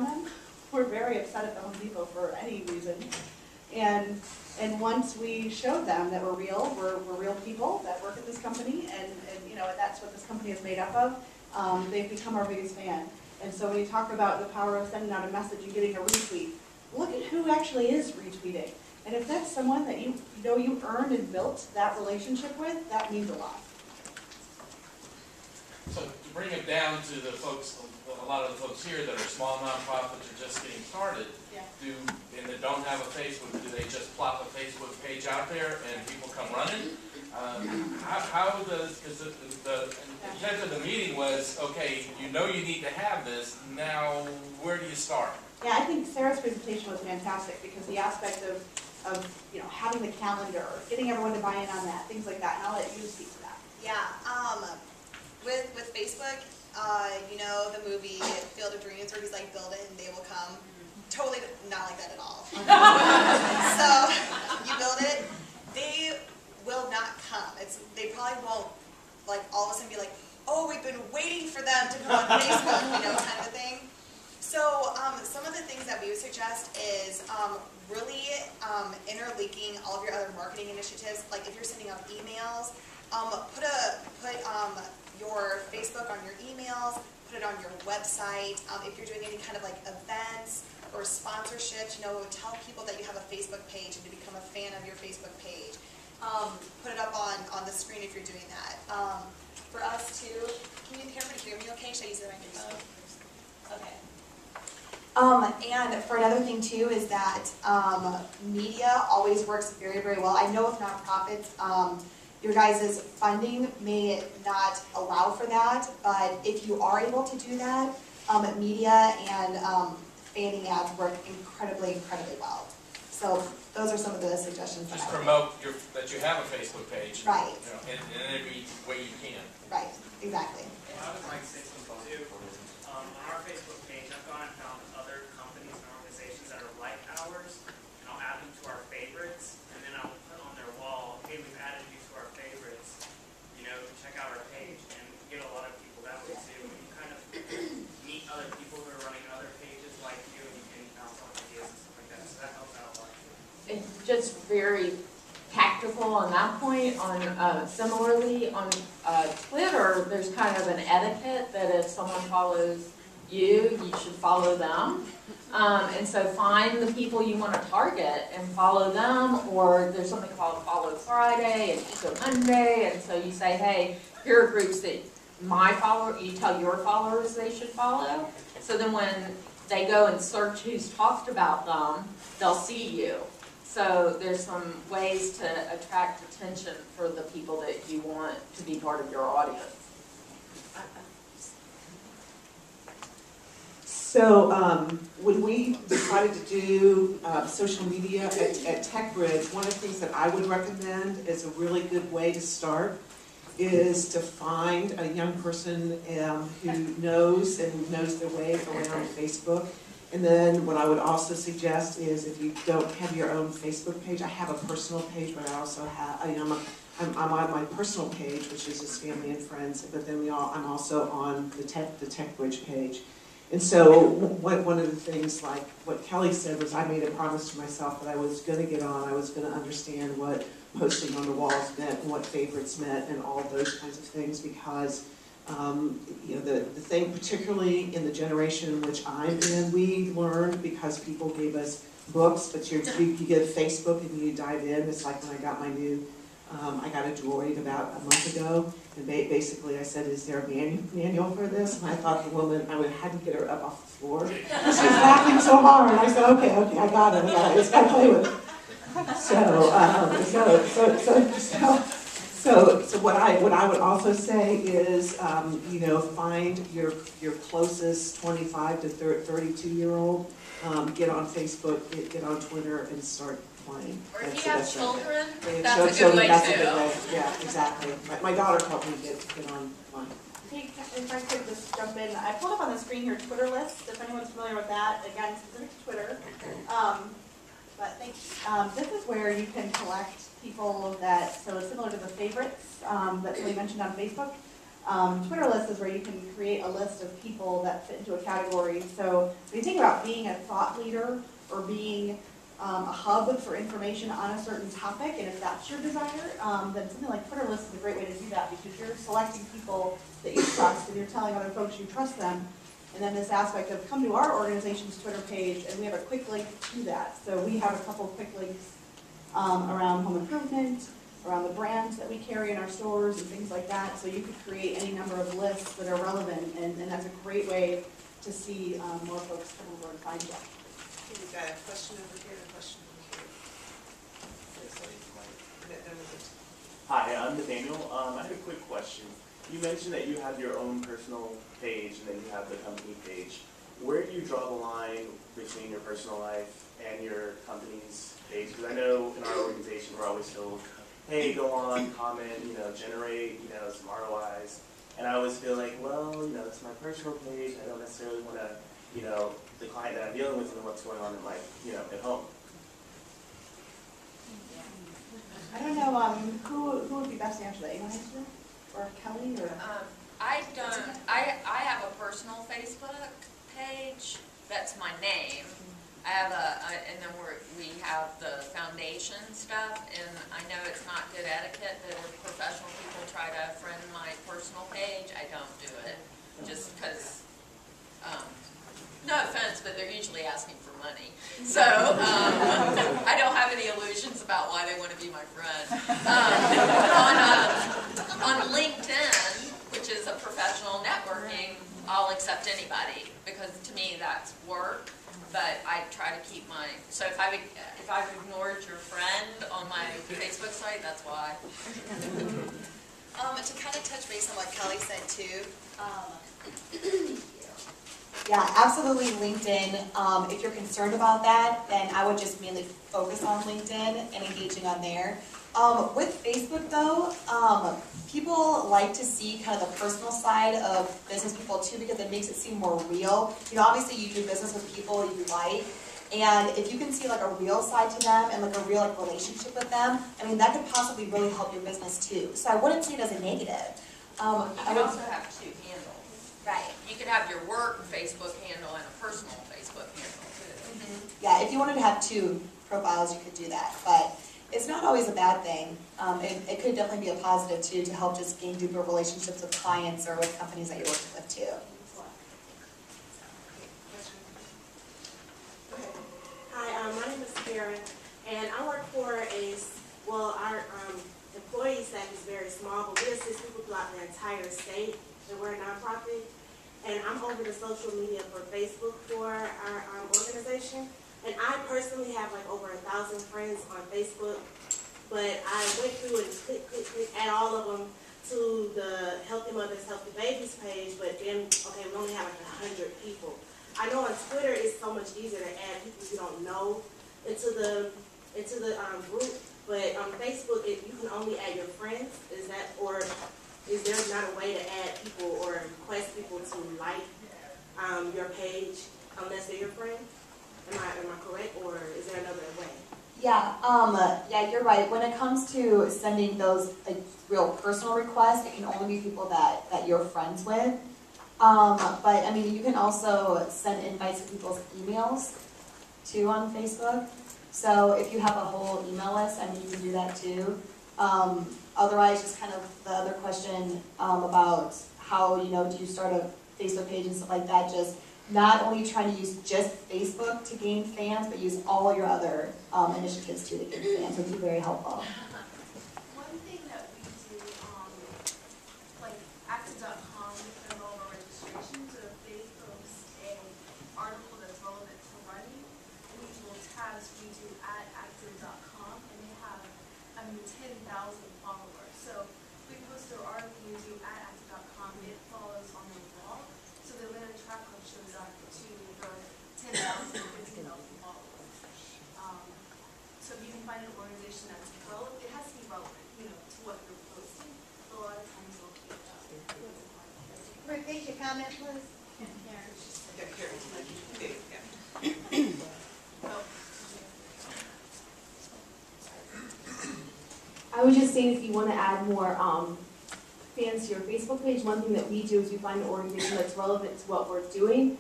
them. We're very upset at the Home Depot for any reason. And once we showed them that we're real, we're real people that work at this company, and that's what this company is made up of, they've become our biggest fan. And so when you talk about the power of sending out a message and getting a retweet, look at who actually is retweeting. And if that's someone that you earned and built that relationship with, that means a lot. So to bring it down to the folks, a lot of the folks here that are small nonprofits or just getting started, and that don't have a Facebook, do they just plop a Facebook page out there and people come running? How does, because the intent of the meeting was, okay, you need to have this, now where do you start? Yeah, I think Sarah's presentation was fantastic because the aspect of having the calendar, getting everyone to buy in on that, things like that, and I'll let you speak to that. Yeah, with Facebook, the movie Field of Dreams where he's like, build it and they will come. Totally not like that at all. So you build it, they will not come. They probably won't all of a sudden be like, oh, we've been waiting for them to come on Facebook, kind of thing. So some of the things that we would suggest is really interlinking all of your other marketing initiatives. Like if you're sending out emails, put your Facebook on your emails, put it on your website. If you're doing any kind of events or sponsorships, tell people that you have a Facebook page and to become a fan of your Facebook page. Put it up on the screen if you're doing that. For us too, can you hear me okay? Should I use the microphone? Okay. And for another thing too is that media always works very, very well. I know with nonprofits, your guys' funding may not allow for that, but if you are able to do that, media and fanning ads work incredibly, incredibly well. So those are some of the suggestions. Just promote that you have a Facebook page. Right. In every way you can. Right, exactly. I would like to say something too. On our Facebook page, I've gone and found other companies and organizations that are like ours, and I'll add them to our favorites, and then I'll put on their wall, hey, we've added you to our favorites, check out our page, and get a lot of people that way too. And you kind of meet other people who are running other pages like you, and you can bounce off ideas and stuff like that, so that helps out a lot. It's just very tactical on that point. Similarly on Twitter, there's kind of an etiquette that if someone follows you should follow them. And so find the people you want to target and follow them, or there's something called Follow Friday and Eco Monday, and so you say, hey, here are groups that you tell your followers they should follow. So then when they go and search who's talked about them, they'll see you. So there's some ways to attract attention for the people that you want to be part of your audience. So when we decided to do social media at TechBridge, one of the things that I would recommend as a really good way to start is to find a young person who knows their way around Facebook. And then what I would also suggest is if you don't have your own Facebook page, I have a personal page, but I also have, I'm on my personal page, which is just family and friends, but then I'm also on the TechBridge page. And so one of the things, like what Kelly said, was I made a promise to myself that I was going to get on, I was going to understand what posting on the walls meant and what favorites meant and all of those kinds of things, because the thing, particularly in the generation in which I'm in, we learned because people gave us books, but you get Facebook and you dive in. It's like when I got my new, I got a Droid about a month ago, and basically I said, is there a manual for this? And I thought the woman, I had to get her up off the floor. She was laughing so hard. I said, okay, I got it. I just got to play with it. So what I would also say is, find your closest 25 to 32-year-old, get on Facebook, get on Twitter, and start playing. Or if you have children, that's a good way too. Yeah, exactly. My daughter helped me get on mine. Hey, if I could just jump in, I pulled up on the screen here Twitter lists, if anyone's familiar with that, again, specific to Twitter. But thank you. This is where you can collect people so similar to the favorites that we mentioned on Facebook. Twitter list is where you can create a list of people that fit into a category. So when you think about being a thought leader or being a hub for information on a certain topic, and if that's your desire, then something like Twitter list is a great way to do that, because you're selecting people that you trust and you're telling other folks you trust them. And then this aspect of come to our organization's Twitter page, and we have a quick link to that. So we have a couple of quick links around home improvement, around the brands that we carry in our stores and things like that. So you could create any number of lists that are relevant, and that's a great way to see more folks come over and find you. We've got a question over here and a question over here. Hi, I'm Nathaniel. I have a quick question. You mentioned that you have your own personal page and then you have the company page. Where do you draw the line between your personal life and your company's page? Because I know in our organization we're always told, hey, go on, comment, generate, some ROIs. And I always feel like, well, it's my personal page. I don't necessarily want to, the client that I'm dealing with and what's going on in my, at home. I don't know, who would be best to answer that? You want to answer that? Or Kelly, or? I have a personal Facebook page, that's my name. I have and then we have the foundation stuff, and I know it's not good etiquette that if professional people try to friend my personal page, I don't do it. Just because, no offense, but they're usually asking for money. So, I don't have any illusions about why they want to be my friend. On LinkedIn, which is a professional networking, I'll accept anybody, because to me that's work. But I try to keep so if I've ignored your friend on my Facebook site, that's why. To kind of touch base on what Kelly said too. Yeah, absolutely LinkedIn. If you're concerned about that, then I would just mainly focus on LinkedIn and engaging on there. With Facebook though, people like to see kind of the personal side of business people too, because it makes it seem more real. Obviously you do business with people you like, and if you can see like a real side to them and like a real relationship with them, I mean that could possibly really help your business too. So I wouldn't see it as a negative. You can also have two handles. Right. You could have your work Facebook handle and a personal Facebook handle too. Mm-hmm. Yeah, if you wanted to have two profiles, you could do that, but it's not always a bad thing. It could definitely be a positive too, to help just gain deeper relationships with clients or with companies that you're working with too. Hi, my name is Karen, and I work for our employee staff is very small, but we assist people throughout the entire state, and we're a nonprofit. And I'm over the social media for Facebook for our organization. And I personally have like over 1,000 friends on Facebook, but I went through and click, add all of them to the Healthy Mothers, Healthy Babies page, but then, okay, we only have like 100 people. I know on Twitter it's so much easier to add people you don't know into the group, but on Facebook you can only add your friends. Is there not a way to add people or request people to like your page unless they're your friend? Am I correct, or is there another way? Yeah, yeah, you're right. When it comes to sending those like real personal requests, it can only be people that you're friends with. But I mean, you can also send invites to people's emails too on Facebook. So if you have a whole email list, I mean, you can do that too. Otherwise, just kind of the other question about how, do you start a Facebook page and stuff like that, just not only trying to use just Facebook to gain fans, but use all your other initiatives too to gain fans would be very helpful. One thing that we do, like Active.com, we send all of our registrations, so if they post an article that's relevant to running, we will tags we do at Active.com, and they have 10,000 followers. So we post their article we do at Active.com, it follows on the wall. So the Atlanta Track Club shows up to the 10,000, 15,000 followers. So if you can find an organization that's relevant, it has to be relevant, to what you're posting. So a lot of times they'll be Repeat your comment, please. I was just saying if you want to add more fancier Facebook page, one thing that we do is we find an organization that's relevant to what we're doing,